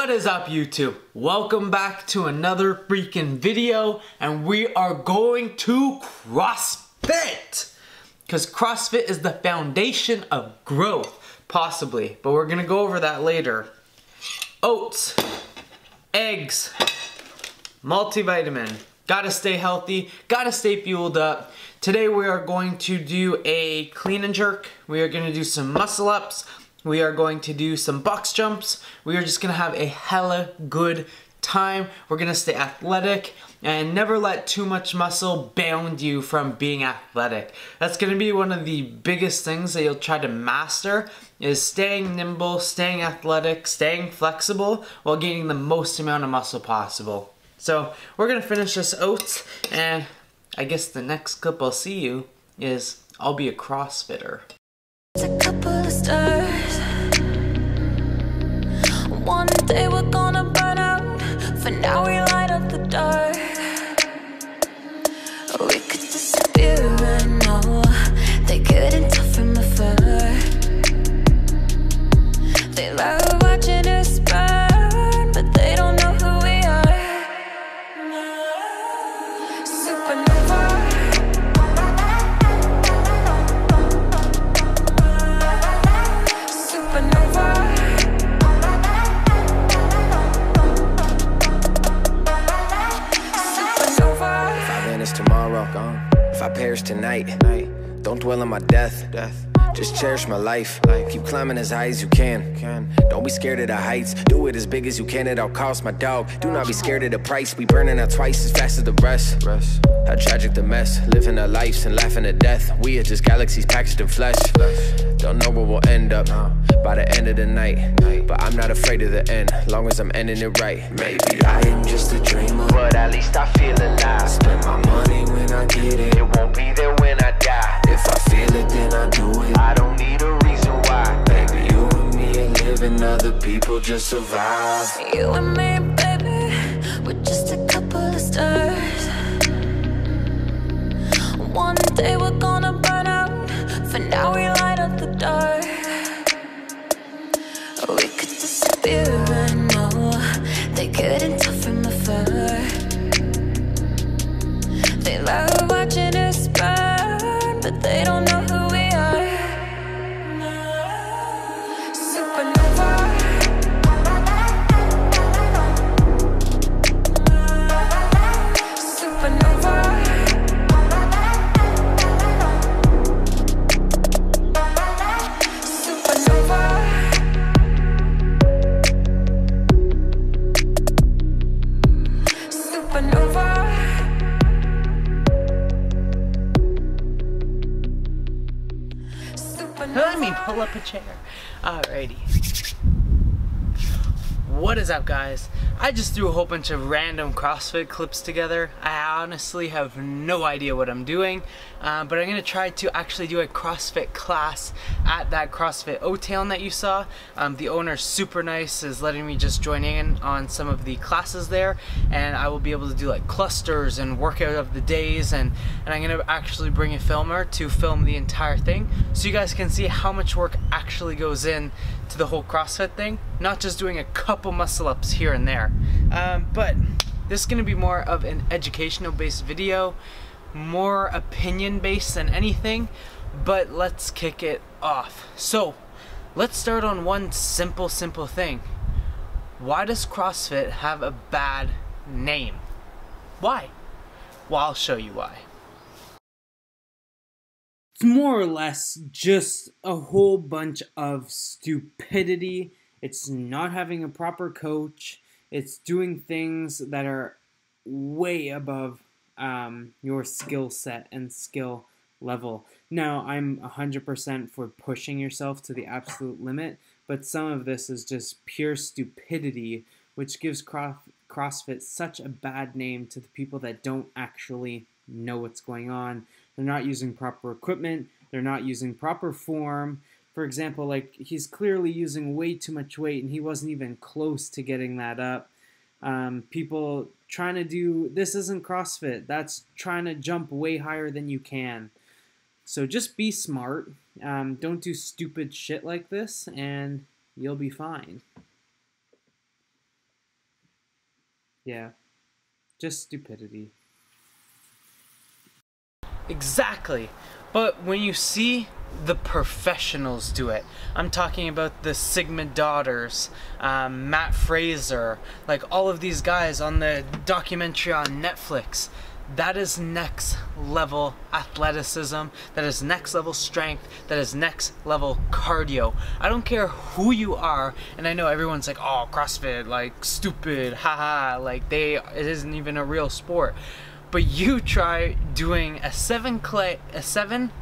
What is up, YouTube? Welcome back to another freaking video, and we are going to CrossFit! Because CrossFit is the foundation of growth, possibly, but we're gonna go over that later. Oats, eggs, multivitamin, gotta stay healthy, gotta stay fueled up. Today we are going to do a clean and jerk, we are gonna do some muscle ups, we are going to do some box jumps. We are just gonna have a hella good time. We're gonna stay athletic and never let too much muscle bound you from being athletic. That's gonna be one of the biggest things that you'll try to master, is staying nimble, staying athletic, staying flexible while gaining the most amount of muscle possible. So we're gonna finish this oats, and I guess the next clip I'll see you is I'll be a CrossFitter. It's a couple of stars. One day we're gonna burn out. For now we light up the dark. We could disappear right now. They couldn't tell from afar. They love watching us burn, but they don't know who we are. Supernova. Tomorrow, if I perish tonight, don't dwell on my death. Just cherish my life. Keep climbing as high as you can. Don't be scared of the heights. Do it as big as you can at all costs, my dog. Do not be scared of the price. We burning out twice as fast as the rest. How tragic the mess. Living our lives and laughing at death. We are just galaxies packaged in flesh. Don't know where we'll end up by the end of the night. But I'm not afraid of the end, long as I'm ending it right. Maybe I am just a dreamer, but at least I feel alive. Spend my money when I get it. It won't be there when I die. If I feel it, then I do it. I don't need a reason why. Baby, you and me ain't living, other people just survive. You and me, baby, we're just a couple of stars. One day we're gonna burn out. For now we light up the dark. We could disappear right now. They couldn't tell from afar. They love watching us burn, but they don't know who we are. Supernova. Supernova. Let me pull up a chair. Alrighty. What is up, guys? I just threw a whole bunch of random CrossFit clips together. I honestly have no idea what I'm doing, but I'm going to try to actually do a CrossFit class at that CrossFit O-Town that you saw. The owner's super nice, is letting me just join in on some of the classes there, and I will be able to do like clusters and workout of the days, and I'm going to actually bring a filmer to film the entire thing so you guys can see how much work actually goes in to the whole CrossFit thing, not just doing a couple muscle ups here and there. But this is going to be more of an educational based video, more opinion based than anything, but let's kick it off. So let's start on one simple thing. Why does CrossFit have a bad name? Why? Well, I'll show you why. It's more or less just a whole bunch of stupidity. It's not having a proper coach. It's doing things that are way above your skill set and skill level. Now, I'm 100% for pushing yourself to the absolute limit, but some of this is just pure stupidity, which gives CrossFit such a bad name to the people that don't actually know what's going on. They're not using proper equipment. They're not using proper form. For example, like, he's clearly using way too much weight, and he wasn't even close to getting that up. People trying to do, this isn't CrossFit. That's trying to jump way higher than you can. So just be smart. Don't do stupid shit like this, and you'll be fine. Yeah, just stupidity. Exactly. But when you see the professionals do it, I'm talking about the Sigma Daughters, Matt Fraser, like all of these guys on the documentary on Netflix, that is next level athleticism, that is next level strength, that is next level cardio. I don't care who you are, and I know everyone's like, oh, CrossFit, like stupid, haha, like it isn't even a real sport. But you try doing a 7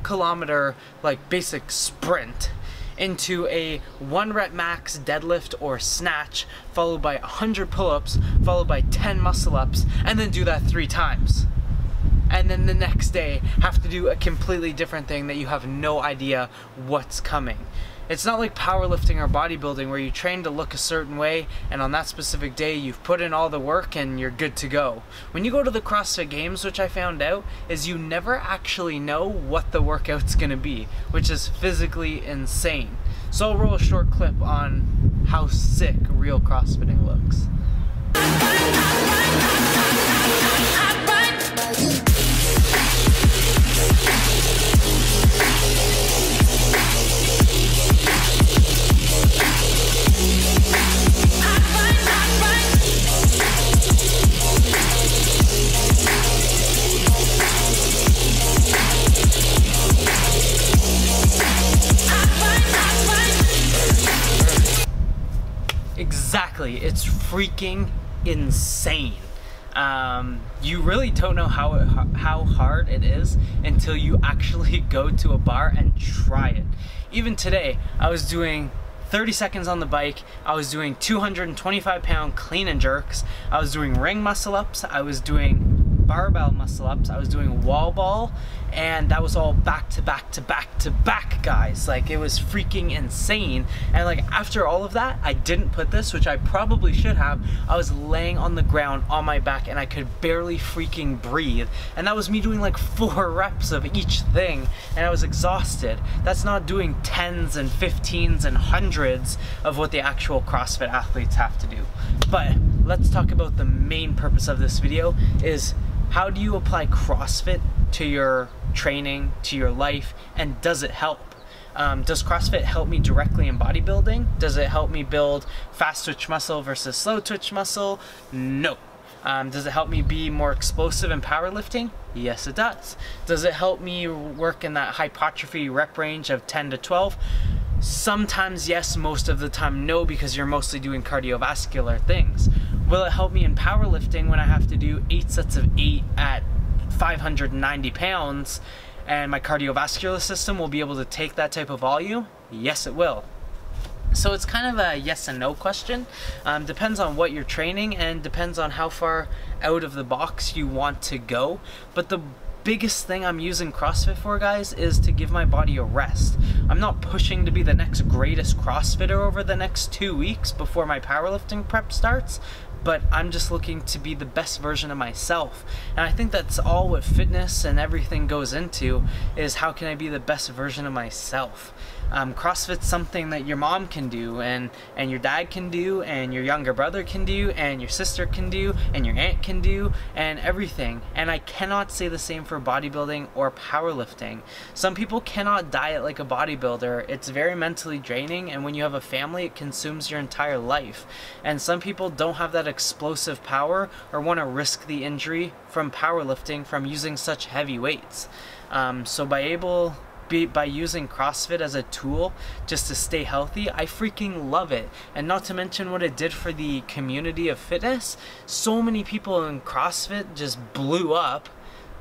kilometer like basic sprint into a 1 rep max deadlift or snatch, followed by 100 pull-ups, followed by 10 muscle-ups, and then do that 3 times. And then the next day have to do a completely different thing that you have no idea what's coming. It's not like powerlifting or bodybuilding where you train to look a certain way and on that specific day you've put in all the work and you're good to go. When you go to the CrossFit Games, which I found out, is you never actually know what the workout's gonna be, which is physically insane. So I'll roll a short clip on how sick real CrossFitting looks. Exactly, it's freaking insane. You really don't know how hard it is until you actually go to a bar and try it. Even today, I was doing 30 seconds on the bike, I was doing 225-pound clean and jerks, I was doing ring muscle ups, I was doing barbell muscle ups, I was doing wall ball, and that was all back to back to back to back, guys. Like, it was freaking insane. And like, after all of that, I didn't put this, which I probably should have. I was laying on the ground on my back and I could barely freaking breathe, and that was me doing like 4 reps of each thing, and I was exhausted. That's not doing 10s and 15s and 100s of what the actual CrossFit athletes have to do. But let's talk about the main purpose of this video, is how do you apply CrossFit to your training, to your life, and does it help? Does CrossFit help me directly in bodybuilding? Does it help me build fast twitch muscle versus slow twitch muscle? No. Does it help me be more explosive in powerlifting? Yes, it does. Does it help me work in that hypertrophy rep range of 10 to 12? Sometimes yes, most of the time no, because you're mostly doing cardiovascular things. Will it help me in powerlifting when I have to do 8 sets of 8 at 590 pounds and my cardiovascular system will be able to take that type of volume? Yes, it will. So it's kind of a yes and no question. Depends on what you're training and depends on how far out of the box you want to go. But the biggest thing I'm using CrossFit for, guys, is to give my body a rest. I'm not pushing to be the next greatest CrossFitter over the next 2 weeks before my powerlifting prep starts, but I'm just looking to be the best version of myself. And I think that's all what fitness and everything goes into, is how can I be the best version of myself. CrossFit's something that your mom can do, and your dad can do, and your younger brother can do, and your sister can do, and your aunt can do, and everything. And I cannot say the same for bodybuilding or powerlifting. Some people cannot diet like a bodybuilder. It's very mentally draining, and when you have a family, it consumes your entire life. And some people don't have that explosive power or want to risk the injury from powerlifting from using such heavy weights. So by using CrossFit as a tool just to stay healthy, I freaking love it. And not to mention what it did for the community of fitness. So many people in CrossFit just blew up.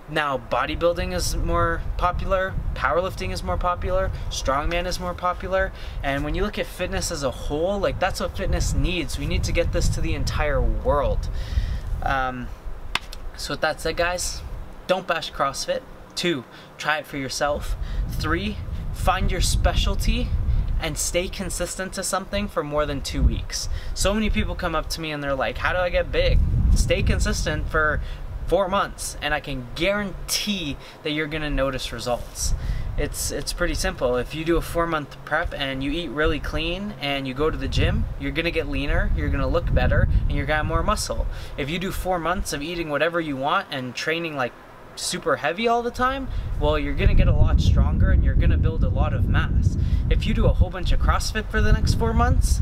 Now bodybuilding is more popular, powerlifting is more popular, strongman is more popular, and when you look at fitness as a whole, like, that's what fitness needs. We need to get this to the entire world. So with that said, guys, don't bash CrossFit. 2, try it for yourself. 3, find your specialty and stay consistent to something for more than 2 weeks. So many people come up to me and they're like, how do I get big? Stay consistent for 4 months and I can guarantee that you're gonna notice results. it's pretty simple. If you do a 4-month prep and you eat really clean and you go to the gym, you're gonna get leaner, you're gonna look better, and you're gonna have more muscle. If you do 4 months of eating whatever you want and training like super heavy all the time, well, you're gonna get a lot stronger and you're gonna build a lot of mass. If you do a whole bunch of CrossFit for the next 4 months,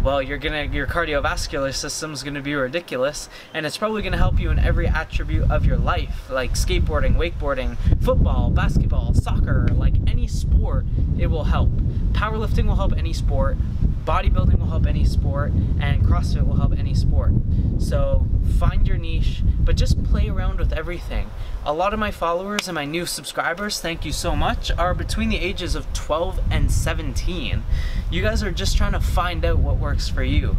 well, your cardiovascular system's gonna be ridiculous, and it's probably gonna help you in every attribute of your life, like skateboarding, wakeboarding, football, basketball, soccer, like any sport, it will help. Powerlifting will help any sport, bodybuilding will help any sport, and CrossFit will help any sport. So find your niche, but just play around with everything. A lot of my followers and my new subscribers, thank you so much, are between the ages of 12 and 17. You guys are just trying to find out what works for you.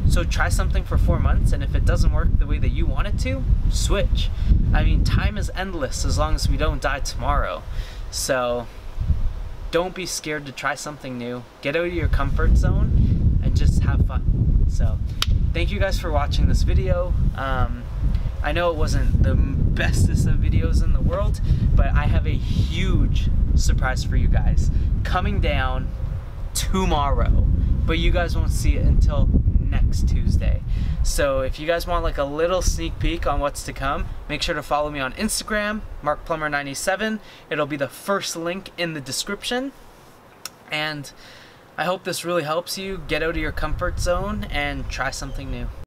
So try something for 4 months, and if it doesn't work the way that you want it to, switch. I mean, time is endless as long as we don't die tomorrow. So don't be scared to try something new. Get out of your comfort zone and just have fun. So thank you guys for watching this video. I know it wasn't the bestest of videos in the world, but I have a huge surprise for you guys coming down tomorrow, but you guys won't see it until next Tuesday. So if you guys want like a little sneak peek on what's to come, make sure to follow me on Instagram, MarkPlumber97. It'll be the first link in the description. And I hope this really helps you get out of your comfort zone and try something new.